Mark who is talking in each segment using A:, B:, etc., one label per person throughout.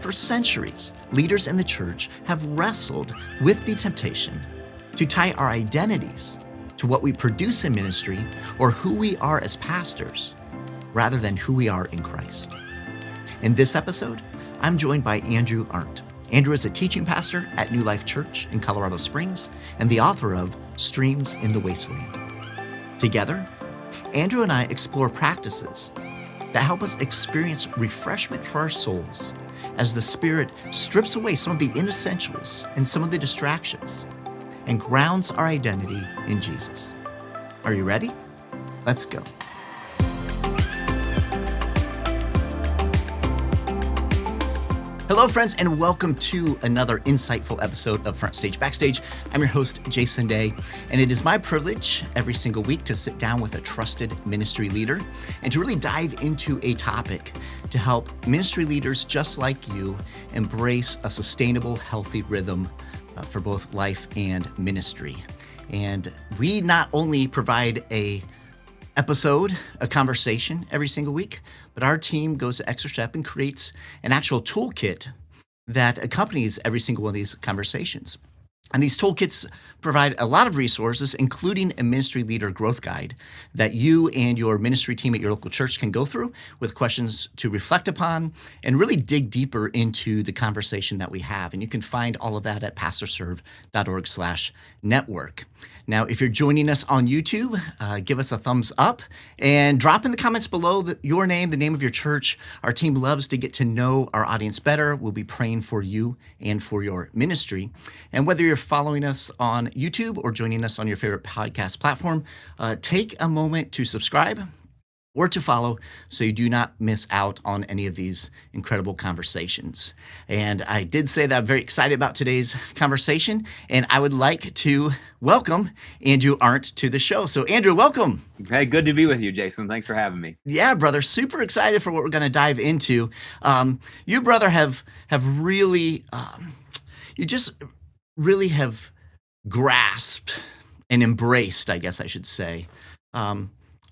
A: For centuries, leaders in the church have wrestled with the temptation to tie our identities to what we produce in ministry or who we are as pastors, rather than who we are in Christ. In this episode, I'm joined by Andrew Arndt. Andrew is a teaching pastor at New Life Church in Colorado Springs and the author of Streams in the Wasteland. Together, Andrew and I explore practices that help us experience refreshment for our souls as the Spirit strips away some of the inessentials and some of the distractions and grounds our identity in Jesus. Are you ready? Let's go. Hello, friends, and welcome to another insightful episode of FrontStage BackStage. I'm your host, Jason Daye, and it is my privilege every single week to sit down with a trusted ministry leader and to really dive into a topic to help ministry leaders just like you embrace a sustainable, healthy rhythm for both life and ministry. And we not only provide a conversation every single week, but our team goes the extra step and creates an actual toolkit that accompanies every single one of these conversations. And these toolkits provide a lot of resources, including a ministry leader growth guide that you and your ministry team at your local church can go through with questions to reflect upon and really dig deeper into the conversation that we have. And you can find all of that at pastorserve.org/network. Now, if you're joining us on YouTube, give us a thumbs up and drop in the comments below your name, the name of your church. Our team loves to get to know our audience better. We'll be praying for you and for your ministry. And whether you're following us on YouTube or joining us on your favorite podcast platform, take a moment to subscribe or to follow so you do not miss out on any of these incredible conversations. And I did say that I'm very excited about today's conversation, and I would like to welcome Andrew Arndt to the show. So Andrew, welcome.
B: Hey, good to be with you, Jason. Thanks for having me.
A: Yeah, brother, super excited for what we're going to dive into. You, brother, have really, you just really have grasped and embraced, I guess I should say,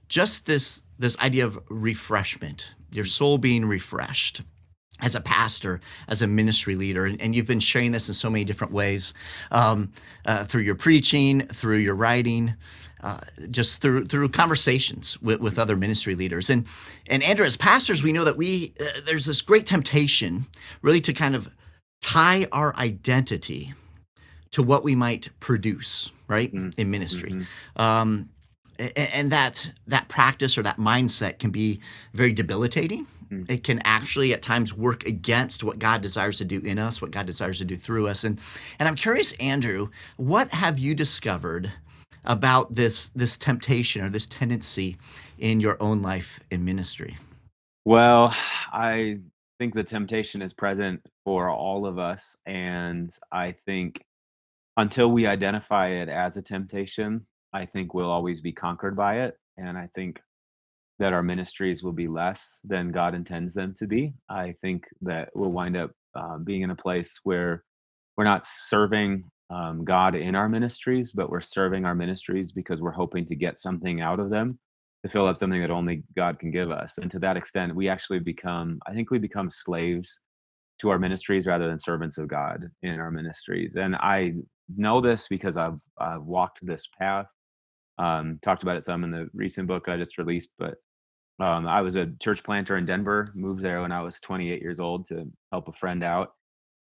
A: just this idea of refreshment, your soul being refreshed as a pastor, as a ministry leader. And you've been sharing this in so many different ways, through your preaching, through your writing, just through conversations with other ministry leaders. And Andrew, as pastors, we know that there's this great temptation really to kind of tie our identity to what we might produce, right, in ministry. Mm-hmm. And that practice or that mindset can be very debilitating. It can actually at times work against what God desires to do in us, what God desires to do through us. And I'm curious, Andrew, what have you discovered about this temptation or this tendency in your own life in ministry?
B: Well, I think the temptation is present for all of us. And I think until we identify it as a temptation, I think we'll always be conquered by it. And I think that our ministries will be less than God intends them to be. I think that we'll wind up being in a place where we're not serving God in our ministries, but we're serving our ministries because we're hoping to get something out of them, to fill up something that only God can give us. And to that extent, we become slaves to our ministries rather than servants of God in our ministries. And I know this because I've walked this path. Talked about it some in the recent book I just released, but I was a church planter in Denver, moved there when I was 28 years old to help a friend out,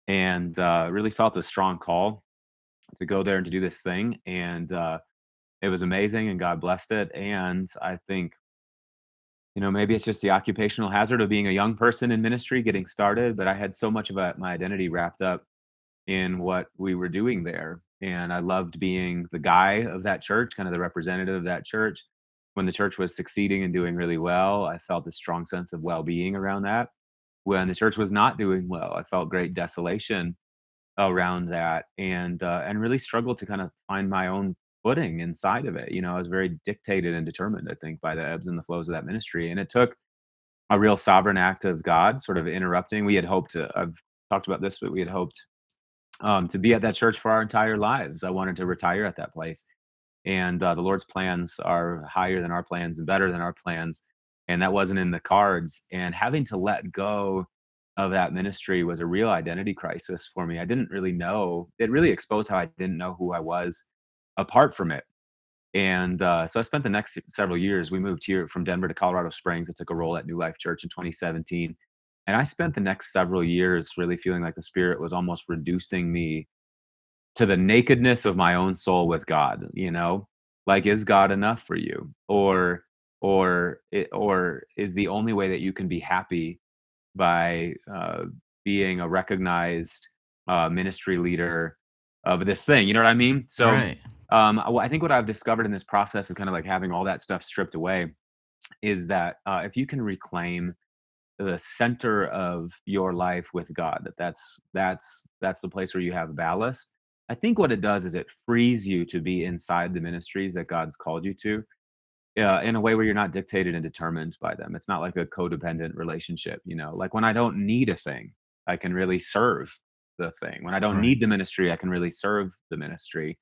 B: and really felt a strong call to go there and to do this thing. And it was amazing, and God blessed it. And I think, maybe it's just the occupational hazard of being a young person in ministry getting started, but I had so much of my identity wrapped up in what we were doing there. And I loved being the guy of that church, kind of the representative of that church. When the church was succeeding and doing really well, I felt a strong sense of well-being around that. When the church was not doing well, I felt great desolation around that, and really struggled to kind of find my own footing inside of it. I was very dictated and determined, I think, by the ebbs and the flows of that ministry. And it took a real sovereign act of God sort of interrupting. We had hoped I've talked about this, but we had hoped to be at that church for our entire lives. I wanted to retire at that place. And the Lord's plans are higher than our plans and better than our plans. And that wasn't in the cards. And having to let go of that ministry was a real identity crisis for me. I didn't really know. It really exposed how I didn't know who I was apart from it. And so I spent the next several years. We moved here from Denver to Colorado Springs. I took a role at New Life Church in 2017. And I spent the next several years really feeling like the Spirit was almost reducing me to the nakedness of my own soul with God, you know? Like, is God enough for you? Or is the only way that you can be happy by being a recognized ministry leader of this thing? You know what I mean? So
A: Right.
B: I think what I've discovered in this process of kind of like having all that stuff stripped away is that if you can reclaim the center of your life with God, that's the place where you have ballast. I think what it does is it frees you to be inside the ministries that God's called you to, in a way where you're not dictated and determined by them. It's not like a codependent relationship, you know. Like when I don't need a thing, I can really serve the thing. When I don't
A: Right.
B: need the ministry, I can really serve the ministry.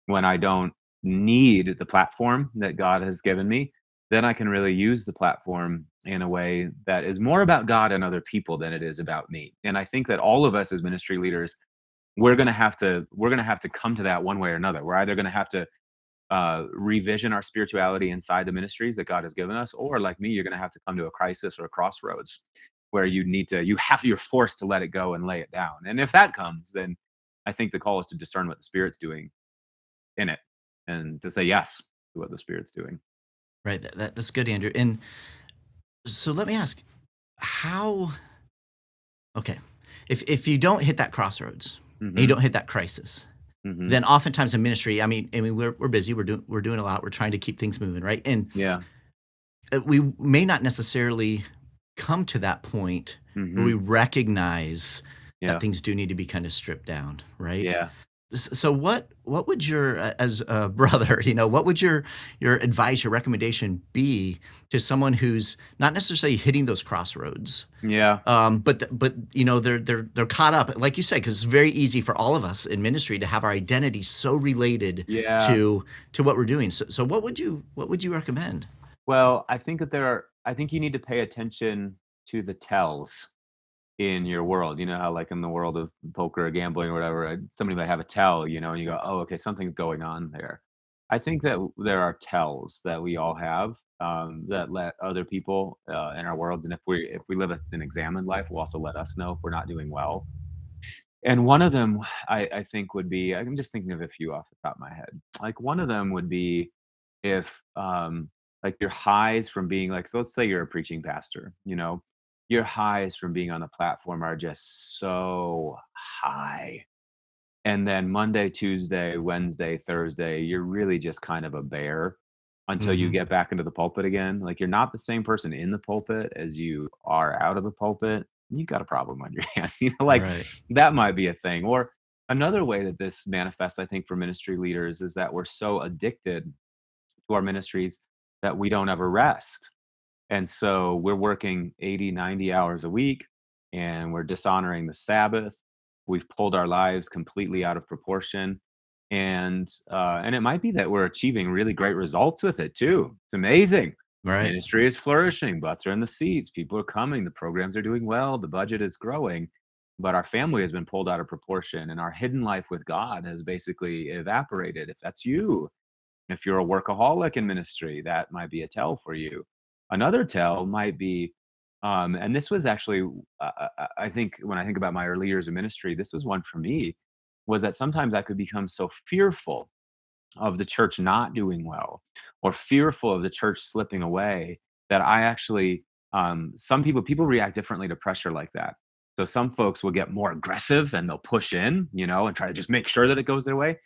B: When I don't need the platform that God has given me, then I can really use the platform in a way that is more about God and other people than it is about me. And I think that all of us as ministry leaders, we're going to have to come to that one way or another. We're either going to have to revision our spirituality inside the ministries that God has given us, or like me, you're going to have to come to a crisis or a crossroads where you're forced to let it go and lay it down. And if that comes, then I think the call is to discern what the Spirit's doing in it and to say yes to what the Spirit's doing.
A: Right. That's good, Andrew. And so let me ask, how okay. If you don't hit that crossroads and you
B: Mhm.
A: don't hit that crisis,
B: Mhm.
A: then oftentimes in ministry, I mean, we're busy, we're doing a lot, we're trying to keep things moving, right? And
B: Yeah.
A: we may not necessarily come to that point where we
B: Mhm.
A: recognize that
B: Yeah.
A: things do need to be kind of stripped down, right?
B: Yeah.
A: So what would your as a brother, what would your advice, your recommendation be to someone who's not necessarily hitting those crossroads,
B: Yeah.
A: but they're caught up, like you said, because it's very easy for all of us in ministry to have our identity so related
B: Yeah.
A: to what we're doing. So what would you recommend?
B: Well, I think you need to pay attention to the tells in your world. You know how, like, in the world of poker or gambling or whatever, somebody might have a tell, and you go, "Oh, okay, something's going on there." I think that there are tells that we all have, that let other people in our worlds, and if we live an examined life, will also let us know if we're not doing well. And one of them, I think, would be, I'm just thinking of a few off the top of my head. Like one of them would be if like your highs from being, like, let's say you're a preaching pastor, your highs from being on the platform are just so high. And then Monday, Tuesday, Wednesday, Thursday, you're really just kind of a bear until you
A: Hmm.
B: get back into the pulpit again. Like, you're not the same person in the pulpit as you are out of the pulpit. You got a problem on your hands. Like,
A: Right.
B: that might be a thing. Or another way that this manifests, I think, for ministry leaders is that we're so addicted to our ministries that we don't ever rest. And so we're working 80, 90 hours a week, and we're dishonoring the Sabbath. We've pulled our lives completely out of proportion. And it might be that we're achieving really great results with it too. It's amazing.
A: Right.
B: Ministry is flourishing, butts are in the seats, people are coming, the programs are doing well, the budget is growing, but our family has been pulled out of proportion, and our hidden life with God has basically evaporated. If that's you, if you're a workaholic in ministry, that might be a tell for you. Another tell might be, and this was actually, I think, when I think about my early years of ministry, this was one for me, was that sometimes I could become so fearful of the church not doing well, or fearful of the church slipping away, that I actually, some people react differently to pressure like that. So some folks will get more aggressive and they'll push in, and try to just make sure that it goes their way.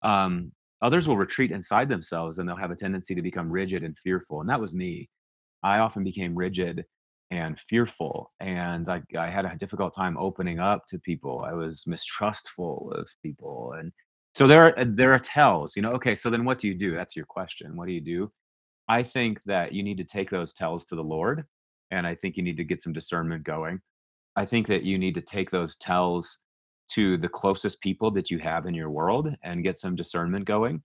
B: um, Others will retreat inside themselves, and they'll have a tendency to become rigid and fearful, and that was me. I often became rigid and fearful, and I had a difficult time opening up to people. I was mistrustful of people, and so there are tells. Okay, so then what do you do? That's your question. What do you do? I think that you need to take those tells to the Lord, and I think you need to get some discernment going. I think that you need to take those tells to the closest people that you have in your world and get some discernment going.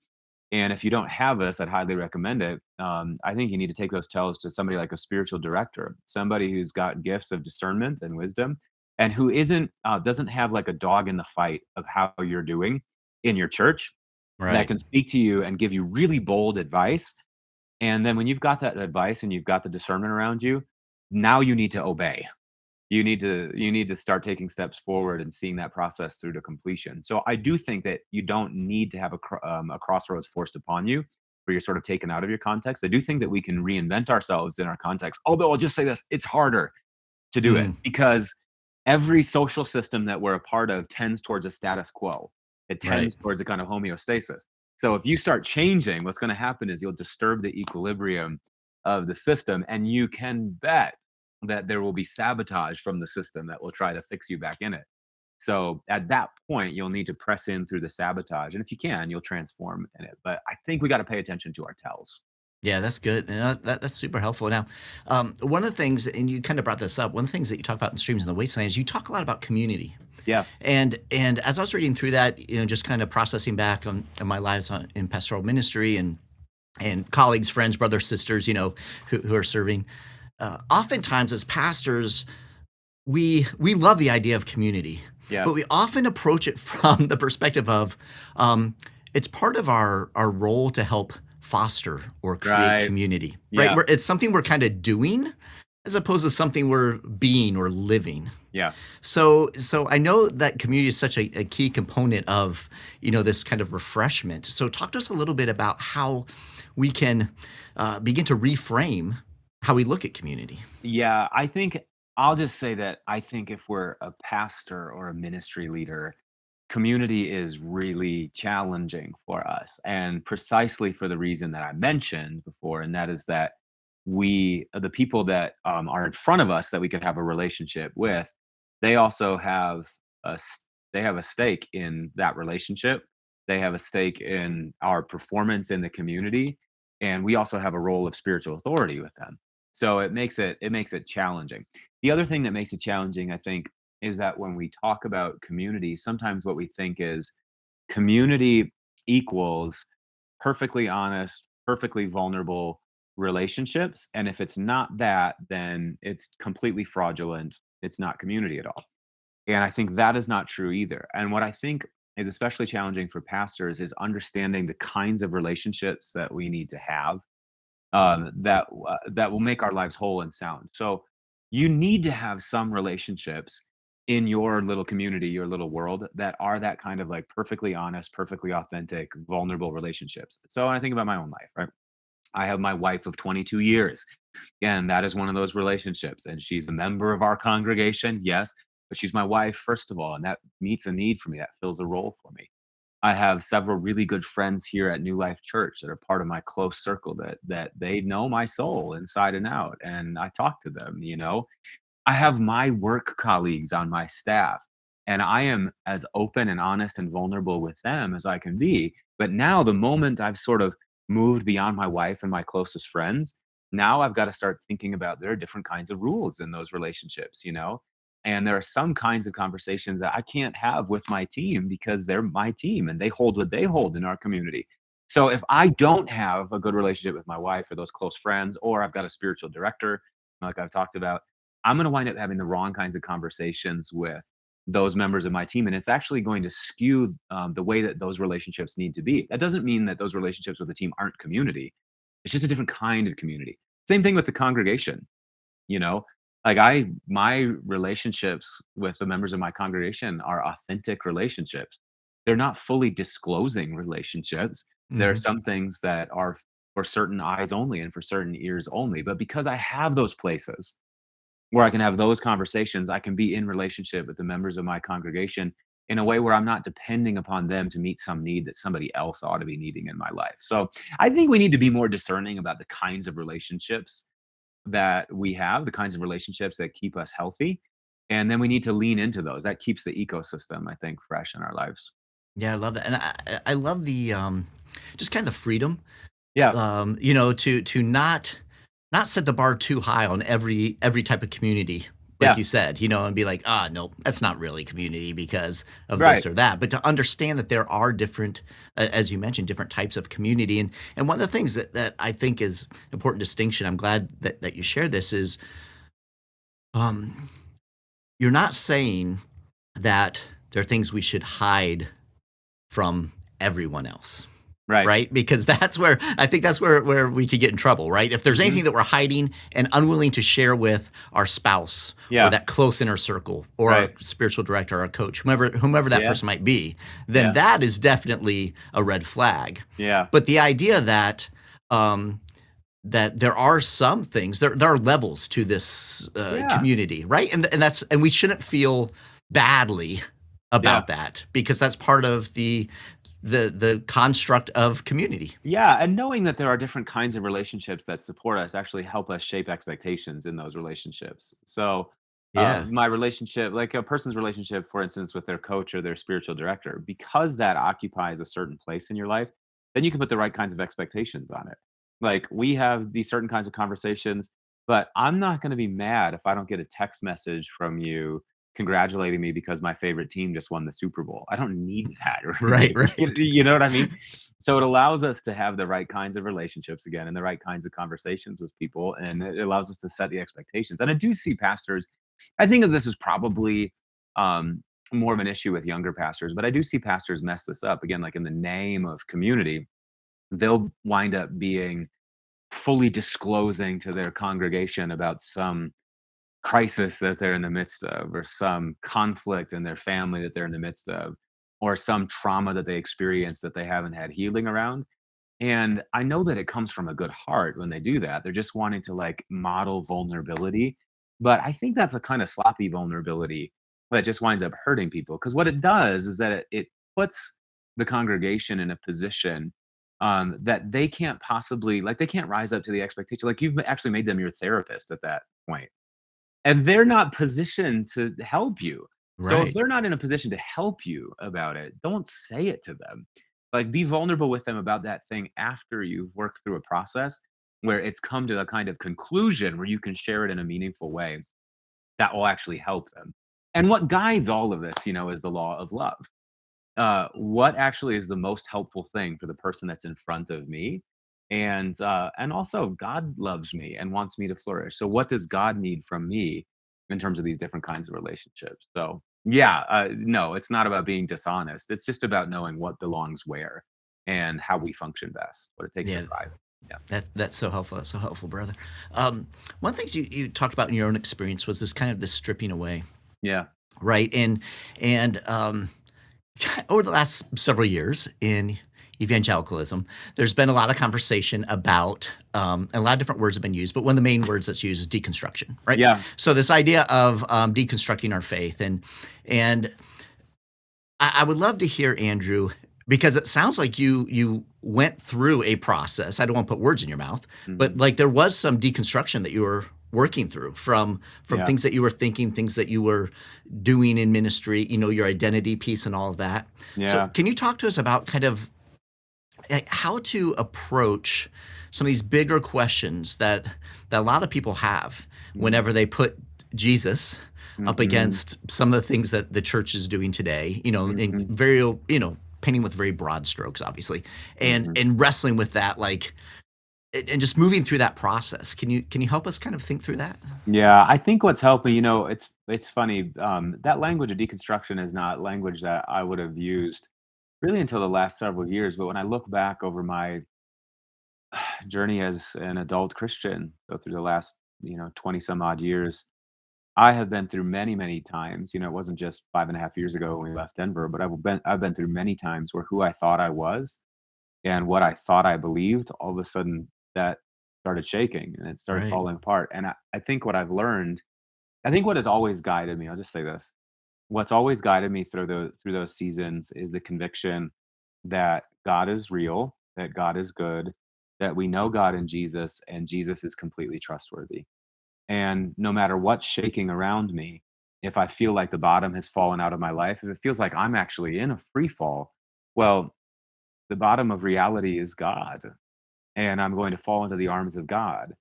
B: And if you don't have this, I'd highly recommend it. I think you need to take those tells to somebody like a spiritual director, somebody who's got gifts of discernment and wisdom, and who isn't doesn't have like a dog in the fight of how you're doing in your church, that
A: Right.
B: can speak to you and give you really bold advice. And then when you've got that advice and you've got the discernment around you, now you need to obey. You need to start taking steps forward and seeing that process through to completion. So I do think that you don't need to have a crossroads forced upon you where you're sort of taken out of your context. I do think that we can reinvent ourselves in our context. Although I'll just say this, it's harder to do it
A: Mm,
B: because every social system that we're a part of tends towards a status quo. It
A: right.
B: tends towards a kind of homeostasis. So if you start changing, what's going to happen is you'll disturb the equilibrium of the system, and you can bet that there will be sabotage from the system that will try to fix you back in it. So at that point, you'll need to press in through the sabotage, and if you can, you'll transform in it. But I think we got to pay attention to our tells.
A: Yeah, that's good. And that's super helpful. Now, one of the things, and you kind of brought this up, one of the things that you talk about in Streams in the Wasteland is you talk a lot about community.
B: Yeah,
A: And as I was reading through that, just kind of processing back on my lives in pastoral ministry and colleagues, friends, brothers, sisters, who are serving. Oftentimes, as pastors, we love the idea of community,
B: yeah,
A: but we often approach it from the perspective of it's part of our role to help foster or create
B: right,
A: community, right?
B: yeah,
A: It's something we're kind of doing as opposed to something we're being or living.
B: yeah.
A: So I know that community is such a key component of this kind of refreshment. So talk to us a little bit about how we can begin to reframe how we look at community.
B: Yeah, I think I'll just say that I think if we're a pastor or a ministry leader, community is really challenging for us. And precisely for the reason that I mentioned before, and that is that the people that are in front of us that we could have a relationship with, they also have they have a stake in that relationship. They have a stake in our performance in the community, and we also have a role of spiritual authority with them. So it makes it challenging. The other thing that makes it challenging, I think, is that when we talk about community, sometimes what we think is community equals perfectly honest, perfectly vulnerable relationships. And if it's not that, then it's completely fraudulent. It's not community at all. And I think that is not true either. And what I think is especially challenging for pastors is understanding the kinds of relationships that we need to have that will make our lives whole and sound. So you need to have some relationships in your little community, your little world that are that kind of like perfectly honest, perfectly authentic, vulnerable relationships. So when I think about my own life, right? I have my wife of 22 years, and that is one of those relationships. And she's a member of our congregation, yes, but she's my wife, first of all, and that meets a need for me. That fills a role for me. I have several really good friends here at New Life Church that are part of my close circle that they know my soul inside and out, and I talk to them. I have my work colleagues on my staff, and I am as open and honest and vulnerable with them as I can be. But now, the moment I've sort of moved beyond my wife and my closest friends, now I've got to start thinking about there are different kinds of rules in those relationships. And there are some kinds of conversations that I can't have with my team because they're my team and they hold what they hold in our community. So if I don't have a good relationship with my wife or those close friends, or I've got a spiritual director, like I've talked about, I'm going to wind up having the wrong kinds of conversations with those members of my team. And it's actually going to skew the way that those relationships need to be. That doesn't mean that those relationships with the team aren't community. It's just a different kind of community. Same thing with the congregation, you know, like my relationships with the members of my congregation are authentic relationships. They're not fully disclosing relationships. There are
A: Mhm.
B: some things that are for certain eyes only and for certain ears only. But because I have those places, where I can have those conversations, I can be in relationship with the members of my congregation in a way where I'm not depending upon them to meet some need that somebody else ought to be needing in my life. So I think we need to be more discerning about the kinds of relationships that we have, the kinds of relationships that keep us healthy. And then we need to lean into those. That keeps the ecosystem, I think, fresh in our lives.
A: Yeah, I love that, and I love the just kind of the freedom,
B: Yeah.
A: to not set the bar too high on every type of community, like
B: Yeah.
A: you said, and be like, no, that's not really community because of
B: Right.
A: this or that. But to understand that there are different, as you mentioned, different types of community, and one of the things that I think is important distinction. I'm glad that you share this is. Um, you're not saying that there are things we should hide from everyone else.
B: Right.
A: Right? Because that's where I think that's where we could get in trouble, right? If there's
B: Mhm.
A: anything that we're hiding and unwilling to share with our spouse or
B: Yeah.
A: that close inner circle or our
B: Right.
A: spiritual director, our coach, whomever that
B: Yeah.
A: person might be, then
B: Yeah.
A: that is definitely a red flag.
B: Yeah.
A: But the idea that um, that there are some things, there are levels to this
B: Yeah.
A: community, right? And we shouldn't feel badly
B: Yeah.
A: about that because that's part of the construct of community.
B: Yeah, and knowing that there are different kinds of relationships that support us actually help us shape expectations in those relationships. So,
A: Yeah.
B: my relationship, like a person's relationship, for instance, with their coach or their spiritual director, because that occupies a certain place in your life, then you can put the right kinds of expectations on it. Like we have these certain kinds of conversations, but I'm not going to be mad if I don't get a text message from you congratulating me because my favorite team just won the Super Bowl. I don't need that.
A: Right, right.
B: You know what I mean? So it allows us to have the right kinds of relationships again and the right kinds of conversations with people. And it allows us to set the expectations. And I do see pastors, I think that this is probably um, more of an issue with younger pastors, but I do see pastors mess this up again, like in the name of community, they'll wind up being fully disclosing to their congregation about some crisis that they're in the midst of, or some conflict in their family that they're in the midst of, or some trauma that they experience that they haven't had healing around. And I know that it comes from a good heart when they do that. They're just wanting to like model vulnerability. But I think that's a kind of sloppy vulnerability that just winds up hurting people. Because what it does is that it puts the congregation in a position that they can't possibly, like, they can't rise up to the expectation. Like, you've actually made them your therapist at that point and they're not positioned to help you. So if
A: Right.
B: they're not in a position to help you about it, don't say it to them. Like be vulnerable with them about that thing after you've worked through a process where it's come to a kind of conclusion where you can share it in a meaningful way that will actually help them. And what guides all of this, is the law of love. What actually is the most helpful thing for the person that's in front of me, and also God loves me and wants me to flourish, so what does God need from me in terms of these different kinds of relationships? So yeah, no, it's not about being dishonest, it's just about knowing what belongs where and how we function best, what it takes to
A: Yeah.
B: thrive. Yeah.
A: That's so helpful. That's so helpful, brother. One of the things you talked about in your own experience was this kind of the stripping away,
B: Yeah.
A: right? And over the last several years in evangelicalism, there's been a lot of conversation about, and a lot of different words have been used, but one of the main words that's used is deconstruction, right?
B: Yeah.
A: So this idea of deconstructing our faith, and I would love to hear, Andrew, because it sounds like you went through a process. I don't want to put words in your mouth, but
B: Mhm.
A: like there was some deconstruction that you were working through from
B: Yeah.
A: things that you were thinking, things that you were doing in ministry, your identity piece and all of that. So
B: Yeah.
A: can you talk to us about kind of like how to approach some of these bigger questions that a lot of people have
B: Mm.
A: whenever they put Jesus up
B: Mhm.
A: against some of the things that the church is doing today, in
B: Mhm.
A: very, painting with very broad strokes, obviously, and
B: Mhm.
A: and wrestling with that, like, and just moving through that process. Can you help us kind of think through that?
B: Yeah, I think what's helping, it's funny. That language of deconstruction is not language that I would have used really until the last several years. But when I look back over my journey as an adult Christian, so through the last 20 some odd years, I have been through many, many times. It wasn't just 5.5 years ago when we left Denver, but I've been through many times where who I thought I was and what I thought I believed, all of a sudden that started shaking and it started
A: Right.
B: falling apart. And I think what I've learned, I think what has always guided me, I'll just say this. What's always guided me through those seasons is the conviction that God is real, that God is good, that we know God in Jesus and Jesus is completely trustworthy. And no matter what's shaking around me, if I feel like the bottom has fallen out of my life, if it feels like I'm actually in a free fall, well, the bottom of reality is God and I'm going to fall into the arms of God.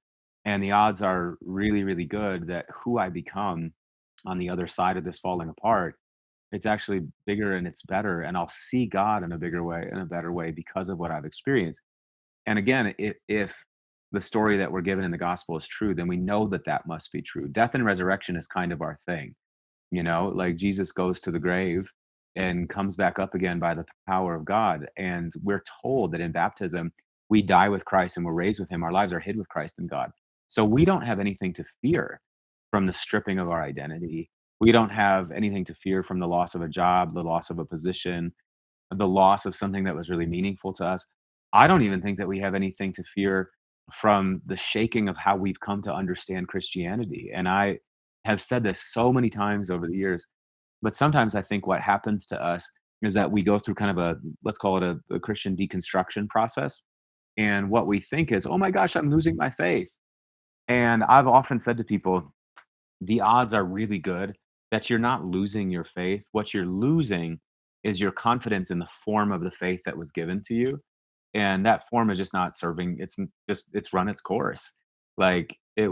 B: And the odds are really, really good that who I become on the other side of this falling apart, it's actually bigger and it's better. And I'll see God in a bigger way, in a better way because of what I've experienced. And again, if the story that we're given in the gospel is true, then we know that that must be true. Death and resurrection is kind of our thing. Like Jesus goes to the grave and comes back up again by the power of God. And we're told that in baptism, we die with Christ and we're raised with him. Our lives are hid with Christ in God. So we don't have anything to fear from the stripping of our identity. We don't have anything to fear from the loss of a job, the loss of a position, the loss of something that was really meaningful to us. I don't even think that we have anything to fear from the shaking of how we've come to understand Christianity. And I have said this so many times over the years, but sometimes I think what happens to us is that we go through kind of let's call it a Christian deconstruction process. And what we think is, oh my gosh, I'm losing my faith. And I've often said to people, the odds are really good that you're not losing your faith. What you're losing is your confidence in the form of the faith that was given to you. And that form is just not serving. It's run its course. Like it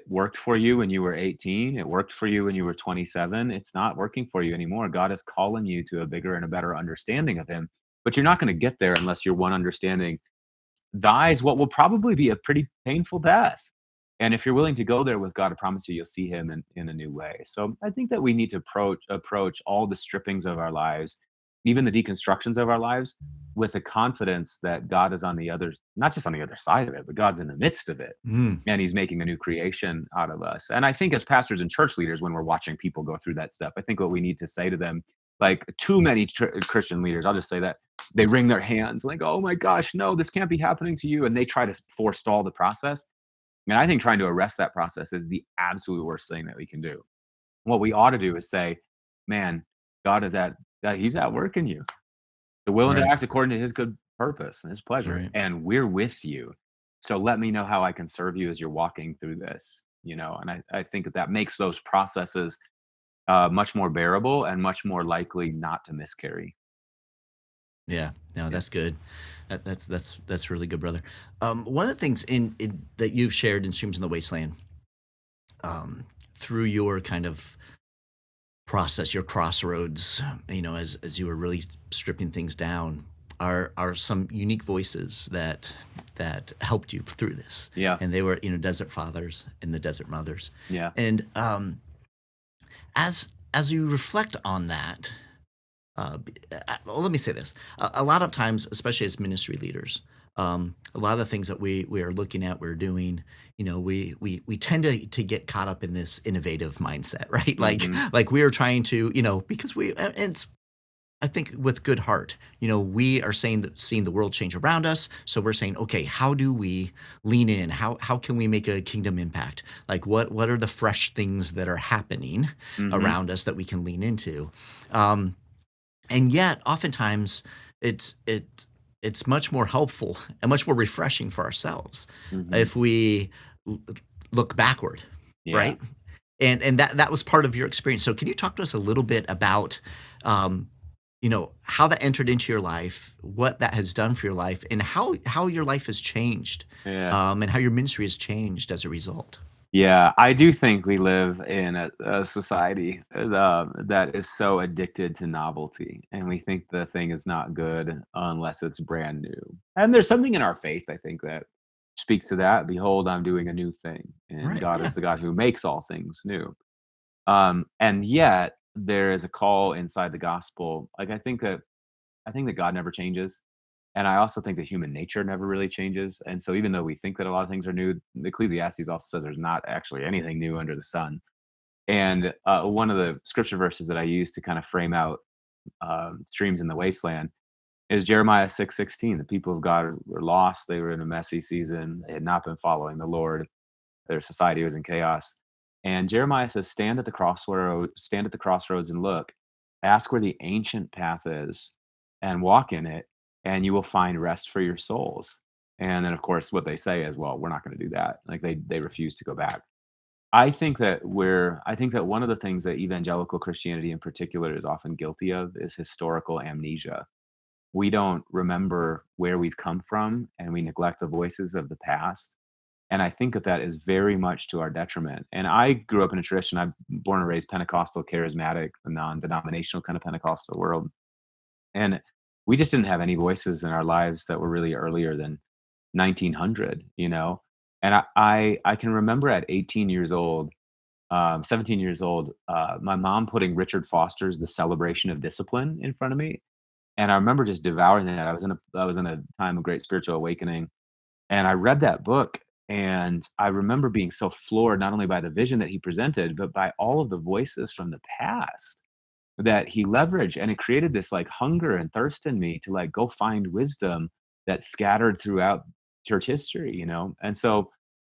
B: worked for you when you were 18. It worked for you when you were 27. It's not working for you anymore. God is calling you to a bigger and a better understanding of him. But you're not going to get there unless your one understanding dies what will probably be a pretty painful death. And if you're willing to go there with God, I promise you, you'll see him in a new way. So I think that we need to approach all the strippings of our lives, even the deconstructions of our lives, with a confidence that God is on the other, not just on the other side of it, but God's in the midst of it.
A: Mm.
B: And he's making a new creation out of us. And I think as pastors and church leaders, when we're watching people go through that stuff, I think what we need to say to them, like too many Christian leaders, I'll just say that, they wring their hands like, oh my gosh, no, this can't be happening to you. And they try to forestall the process. And I think trying to arrest that process is the absolute worst thing that we can do. What we ought to do is say, man, God is he's at work in you. They're willing to
A: Right.
B: act according to his good purpose and his pleasure.
A: Right.
B: And we're with you. So let me know how I can serve you as you're walking through this, and I think that makes those processes much more bearable and much more likely not to miscarry.
A: Yeah. No,
B: Yeah.
A: that's good. That's really good, brother. One of the things in that you've shared in Streams in the Wasteland, through your kind of process, your crossroads, as you were really stripping things down, are some unique voices that helped you through this.
B: Yeah.
A: And they were, desert fathers and the desert mothers.
B: Yeah.
A: And as you reflect on that, well, let me say this: a lot of times, especially as ministry leaders, a lot of the things that we are looking at, we're doing, we tend to get caught up in this innovative mindset, right? Like
B: Mhm.
A: like we are trying to, because and it's, I think, with good heart, we are seeing the world change around us. So we're saying, okay, how do we lean in? How can we make a kingdom impact? Like what are the fresh things that are happening
B: Mhm.
A: around us that we can lean into? And yet, oftentimes, it's much more helpful and much more refreshing for ourselves
B: Mhm.
A: if we l- look backward,
B: Yeah.
A: right? And that was part of your experience. So, can you talk to us a little bit about, um, how that entered into your life, what that has done for your life, and how your life has changed,
B: Yeah.
A: and how your ministry has changed as a result?
B: Yeah, I do think we live in a society that is so addicted to novelty, and we think the thing is not good unless it's brand new. And there's something in our faith, I think, that speaks to that. Behold, I'm doing a new thing, and
A: Right.
B: God
A: Yeah.
B: is the God who makes all things new. And yet there is a call inside the gospel. Like I think that God never changes. And I also think that human nature never really changes. And so even though we think that a lot of things are new, Ecclesiastes also says there's not actually anything new under the sun. And one of the scripture verses that I use to kind of frame out streams in the wasteland is Jeremiah 6:16. The people of God were lost. They were in a messy season. They had not been following the Lord. Their society was in chaos. And Jeremiah says, stand at the crossroads and look, ask where the ancient path is and walk in it, and you will find rest for your souls. And then of course what they say is, well, we're not going to do that. Like they refuse to go back. I think that one of the things that evangelical Christianity in particular is often guilty of is historical amnesia. We don't remember where we've come from and we neglect the voices of the past, and I think that that is very much to our detriment. And I grew up in a tradition, I'm born and raised Pentecostal, charismatic, non-denominational kind of Pentecostal world. And we just didn't have any voices in our lives that were really earlier than 1900. And I can remember at 18 years old 17 years old, my mom putting Richard Foster's The Celebration of Discipline in front of me. And I remember just devouring that. I was in a time of great spiritual awakening, and I read that book, and I remember being so floored not only by the vision that he presented, but by all of the voices from the past that he leveraged, and it created this like hunger and thirst in me to like go find wisdom that's scattered throughout church history, and so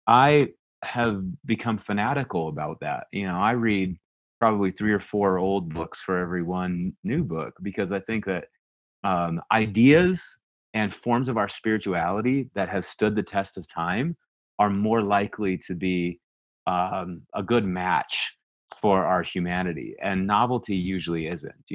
B: I have become fanatical about that. I read probably 3 or 4 old books for every one new book, because I think that ideas and forms of our spirituality that have stood the test of time are more likely to be a good match for our humanity, and novelty usually isn't.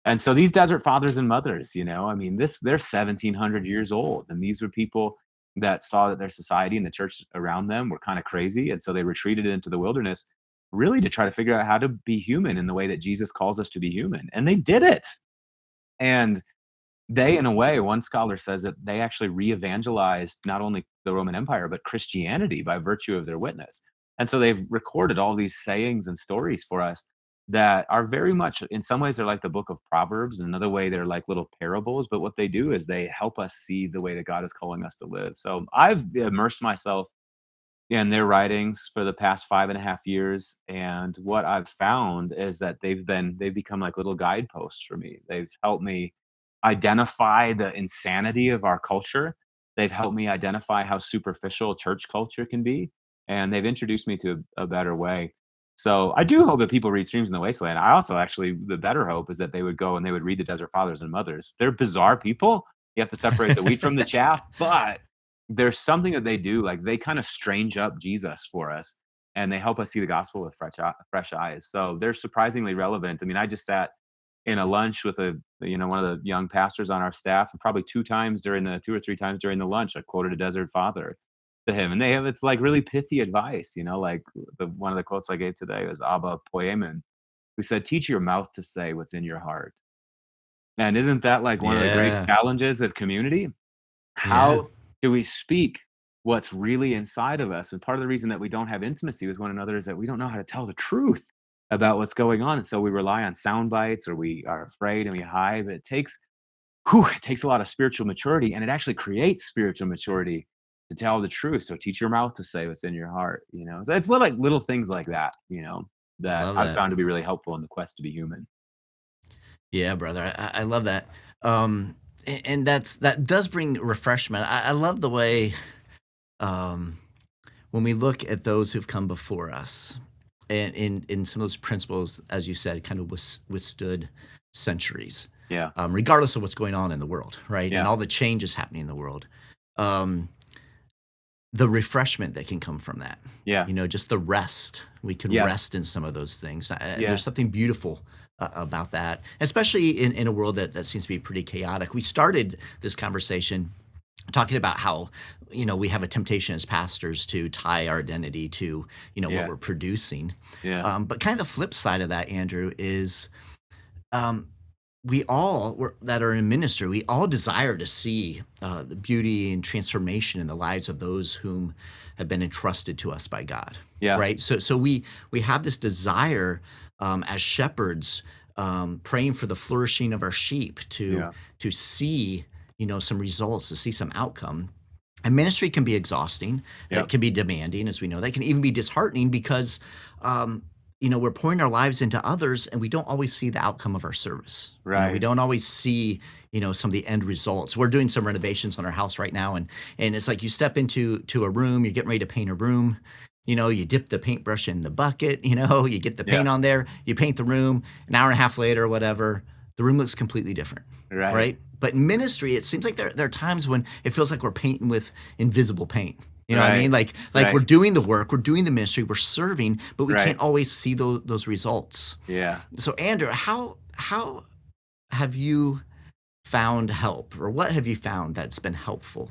B: And so these desert fathers and mothers, I mean, they're 1700 years old, and these were people that saw that their society and the church around them were kind of crazy, and so they retreated into the wilderness, really to try to figure out how to be human in the way that Jesus calls us to be human, and they did it. And they, in a way, one scholar says that they actually re-evangelized not only the Roman Empire, but Christianity by virtue of their witness. And so they've recorded all these sayings and stories for us that are very much, in some ways, they're like the book of Proverbs. In another way, they're like little parables. But what they do is they help us see the way that God is calling us to live. So I've immersed myself in their writings for the past 5.5 years. And what I've found is that they've become like little guideposts for me. They've helped me identify the insanity of our culture. They've helped me identify how superficial church culture can be. And they've introduced me to a better way. So I do hope that people read Streams in the Wasteland. I also actually, the better hope is that they would go and they would read the Desert Fathers and Mothers. They're bizarre people. You have to separate the wheat from the chaff, but there's something that they do, like they kind of strange up Jesus for us, and they help us see the gospel with fresh eyes. So they're surprisingly relevant. I mean, I just sat in a lunch with one of the young pastors on our staff, and probably 2 or 3 times during the lunch, I quoted a desert father to him, and it's like really pithy advice. Like one of the quotes I gave today was Abba Poemen, who said, "Teach your mouth to say what's in your heart." And isn't that like one of the great
A: Yeah.
B: challenges of community?
A: Yeah.
B: How do we speak what's really inside of us? And part of the reason that we don't have intimacy with one another is that we don't know how to tell the truth about what's going on. And so we rely on sound bites, or we are afraid and we hide. But it takes a lot of spiritual maturity, and it actually creates spiritual maturity to tell the truth. So teach your mouth to say what's in your heart. So it's little things like that,
A: I
B: that
A: love
B: I've
A: that.
B: found to be really helpful in the quest to be human.
A: Yeah, brother. I love that. And that does bring refreshment. I love the way um, when we look at those who've come before us, and in some of those principles, as you said, kind of withstood centuries,
B: Yeah.
A: regardless of what's going on in the world, right? And
B: Yeah.
A: all the changes happening in the world. Um, the refreshment that can come from that,
B: Yeah.
A: just the rest. We can
B: Yes.
A: rest in some of those things. There's
B: Yes.
A: something beautiful about that, especially in a world that seems to be pretty chaotic. We started this conversation talking about how we have a temptation as pastors to tie our identity to what
B: Yeah.
A: we're producing,
B: Yeah.
A: but kind of the flip side of that, Andrew, is um, that are in ministry, we all desire to see the beauty and transformation in the lives of those whom have been entrusted to us by God,
B: Yeah.
A: right? So we have this desire as shepherds, praying for the flourishing of our sheep to
B: Yeah.
A: see some results, to see some outcome. And ministry can be exhausting.
B: Yeah.
A: It can be demanding, as we know. That can even be disheartening because, we're pouring our lives into others, and we don't always see the outcome of our service. We
B: Right.
A: don't always see, some of the end results. We're doing some renovations on our house right now, and it's like you step into a room, you're getting ready to paint a room. You dip the paintbrush in the bucket. You get the
B: Yeah.
A: paint on there, you paint the room. An hour and a half later, or whatever, the room looks completely different,
B: Right.
A: right? But in ministry, it seems like there are times when it feels like we're painting with invisible paint. You know what I
B: Right.
A: mean? Like we're
B: Right.
A: doing the work, we're doing the ministry, we're serving, but we
B: Right.
A: can't always see those results.
B: Yeah.
A: So, Andrew, how have you found help, or what have you found that's been helpful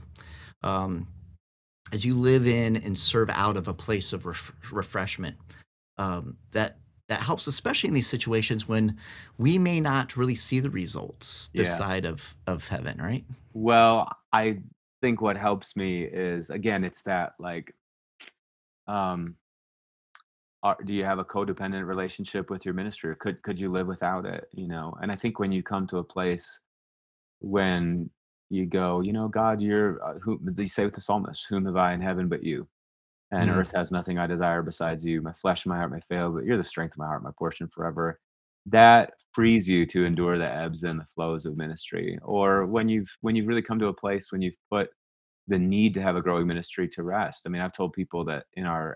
A: um, as you live in and serve out of a place of refreshment, that helps, especially in these situations when we may not really see the results this
B: Yeah.
A: side of heaven, right?
B: Well, I think what helps me is, again, it's that like um do you have a codependent relationship with your ministry, or could you live without it? And I think when you come to a place when you go, God, you're who they say with the psalmist, whom have I in heaven but you? And
A: Mm,
B: earth has nothing I desire besides you. My flesh and my heart may fail, but you're the strength of my heart, my portion forever. That frees you to endure the ebbs and the flows of ministry. Or when you've really come to a place when you've put the need to have a growing ministry to rest. I mean, I've told people that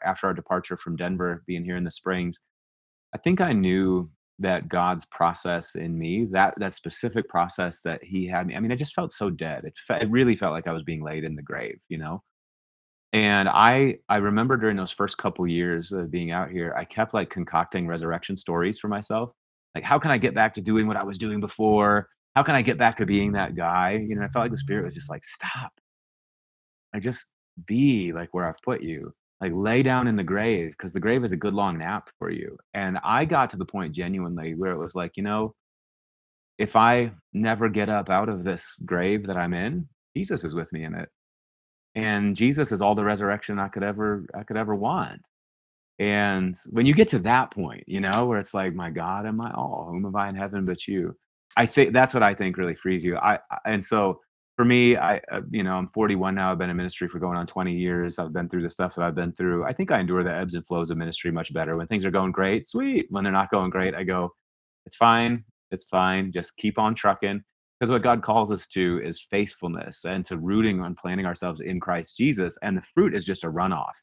B: after our departure from Denver, being here in the Springs, I think I knew that God's process in me, that specific process that He had me. I mean, I just felt so dead. It really felt like I was being laid in the grave. And I remember during those first couple years of being out here, I kept like concocting resurrection stories for myself. Like, how can I get back to doing what I was doing before? How can I get back to being that guy? I felt like the Spirit was just like, stop. Like, just be like where I've put you. Like, lay down in the grave, because the grave is a good long nap for you. And I got to the point genuinely where it was like, if I never get up out of this grave that I'm in, Jesus is with me in it. And Jesus is all the resurrection I could ever want. And when you get to that point, where it's like, my God and my all, whom have I in heaven but you? I think that's what I think really frees you. And so for me, I'm 41 now. I've been in ministry for going on 20 years. I've been through the stuff that I've been through. I think I endure the ebbs and flows of ministry much better. When things are going great, sweet. When they're not going great, I go, it's fine. It's fine. Just keep on trucking. Because what God calls us to is faithfulness and to rooting and planting ourselves in Christ Jesus. And the fruit is just a runoff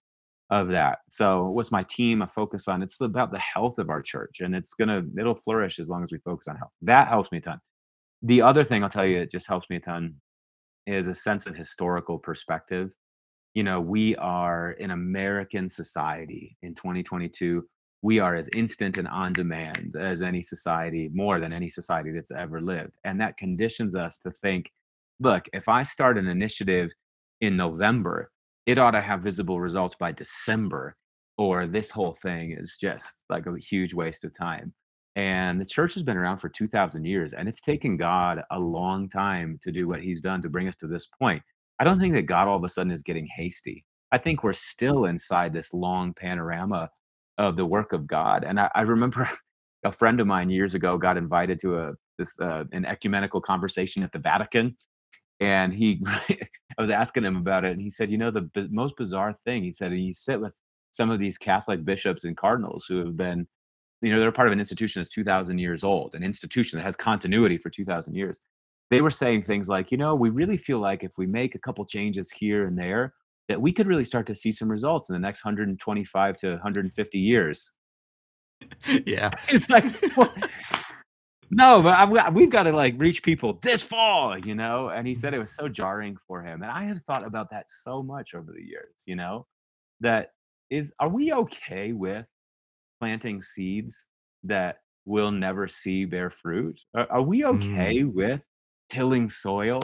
B: of that. So what's my team I focus on? It's about the health of our church, and it'll flourish as long as we focus on health. That helps me a ton. The other thing I'll tell you, it just helps me a ton, is a sense of historical perspective. We are in American society in 2022. We are as instant and on demand as any society, more than any society that's ever lived. And that conditions us to think, look, if I start an initiative in November, it ought to have visible results by December, or this whole thing is just like a huge waste of time. And the church has been around for 2,000 years, and it's taken God a long time to do what He's done to bring us to this point. I don't think that God all of a sudden is getting hasty. I think we're still inside this long panorama of the work of God. And I remember a friend of mine years ago got invited to an ecumenical conversation at the Vatican, and I was asking him about it, and he said, the most bizarre thing, he said, you sit with some of these Catholic bishops and cardinals who have been, they're part of an institution that's 2,000 years old, an institution that has continuity for 2,000 years. They were saying things like, we really feel like if we make a couple changes here and there, that we could really start to see some results in the next 125 to 150 years.
A: yeah.
B: It's like, what? No, but we've got to like reach people this fall. And he said it was so jarring for him. And I have thought about that so much over the years, that are we okay with planting seeds that will never see bear fruit? Are we
A: Mm,
B: okay with tilling soil?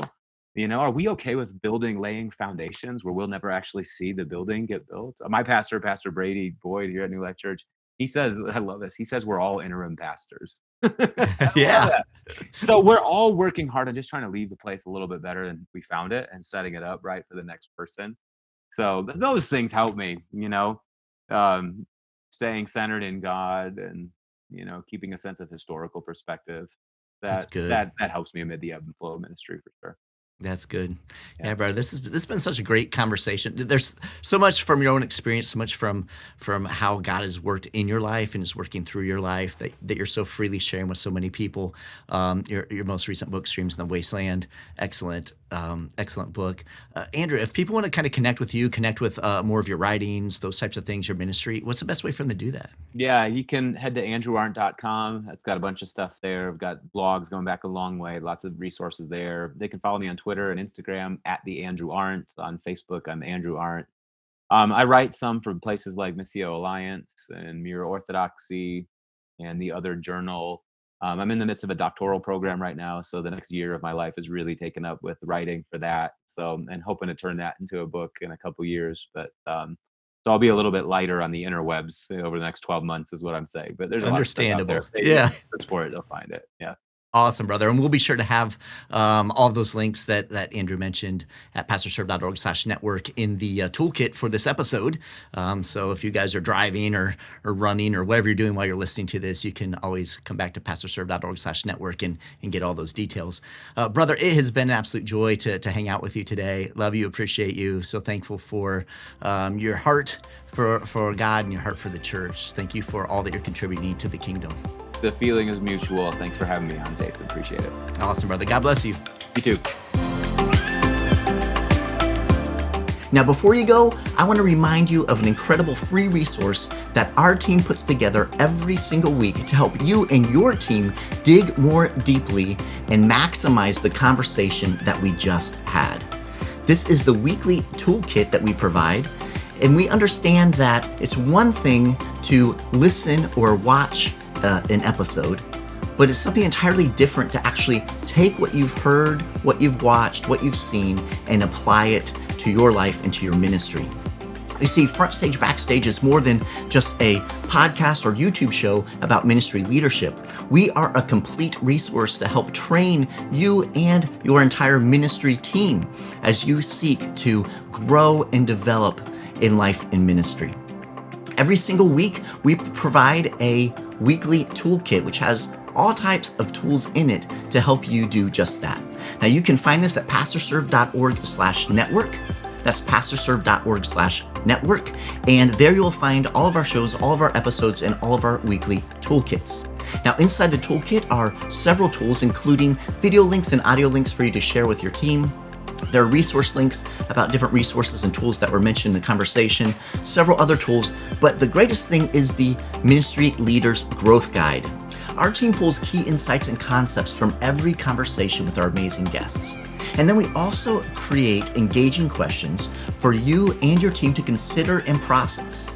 B: Are we okay with laying foundations where we'll never actually see the building get built? My pastor, Pastor Brady Boyd here at New Life Church, he says, I love this. He says we're all interim pastors. I love
A: yeah.
B: that. So we're all working hard on just trying to leave the place a little bit better than we found it, and setting it up right for the next person. So those things help me, um, staying centered in God, and keeping a sense of historical perspective.
A: That's
B: That
A: good.
B: that that helps me amid the ebb and flow of ministry for sure.
A: That's good.
B: Yeah.
A: Yeah, brother. This has been such a great conversation. There's so much from your own experience, so much from how God has worked in your life and is working through your life that you're so freely sharing with so many people. Your most recent book, Streams in the Wasteland, excellent book. Andrew, if people want to kind of connect with you, connect with more of your writings, those types of things, your ministry, what's the best way for them to do that?
B: Yeah, you can head to andrewarndt.com. It's got a bunch of stuff there. I've got blogs going back a long way, lots of resources there. They can follow me on Twitter and Instagram at the Andrew Arndt. On Facebook, I'm Andrew Arndt. I write some from places like Missio Alliance and Mere Orthodoxy and the other journal. I'm in the midst of a doctoral program right now, so the next year of my life is really taken up with writing for that. So, and hoping to turn that into a book in a couple years. But so I'll be a little bit lighter on the interwebs over the next 12 months, is what I'm saying. But there's a lot of stuff out there.
A: Understandable.
B: If they
A: Yeah.
B: search for it, they'll find it. Yeah.
A: Awesome, brother. And we'll be sure to have all of those links that Andrew mentioned at pastorserve.org/network in the toolkit for this episode. So if you guys are driving or running or whatever you're doing while you're listening to this, you can always come back to pastorserve.org/network and get all those details. Brother, it has been an absolute joy to hang out with you today. Love you, appreciate you. So thankful for your heart for God and your heart for the church. Thank you for all that you're contributing to the kingdom.
B: The feeling is mutual. Thanks for having me on, Jason. Appreciate it.
A: Awesome, brother. God bless you.
B: You too.
A: Now, before you go, I want to remind you of an incredible free resource that our team puts together every single week to help you and your team dig more deeply and maximize the conversation that we just had. This is the weekly toolkit that we provide. And we understand that it's one thing to listen or watch an episode, but it's something entirely different to actually take what you've heard, what you've watched, what you've seen, and apply it to your life and to your ministry. You see, FrontStage BackStage is more than just a podcast or YouTube show about ministry leadership. We are a complete resource to help train you and your entire ministry team as you seek to grow and develop in life and ministry. Every single week, we provide a weekly toolkit, which has all types of tools in it to help you do just that. Now, you can find this at pastorserve.org/network. That's pastorserve.org/network. And there you'll find all of our shows, all of our episodes, and all of our weekly toolkits. Now, inside the toolkit are several tools, including video links and audio links for you to share with your team. There are resource links about different resources and tools that were mentioned in the conversation, several other tools, but the greatest thing is the Ministry Leaders Growth Guide. Our team pulls key insights and concepts from every conversation with our amazing guests. And then we also create engaging questions for you and your team to consider and process,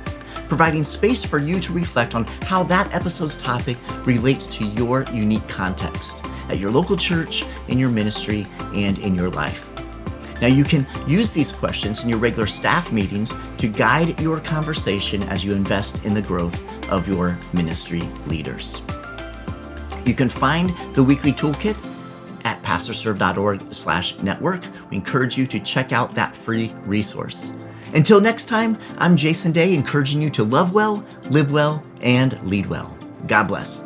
A: providing space for you to reflect on how that episode's topic relates to your unique context at your local church, in your ministry, and in your life. Now, you can use these questions in your regular staff meetings to guide your conversation as you invest in the growth of your ministry leaders. You can find the weekly toolkit at pastorserve.org/network. We encourage you to check out that free resource. Until next time, I'm Jason Daye, encouraging you to love well, live well, and lead well. God bless.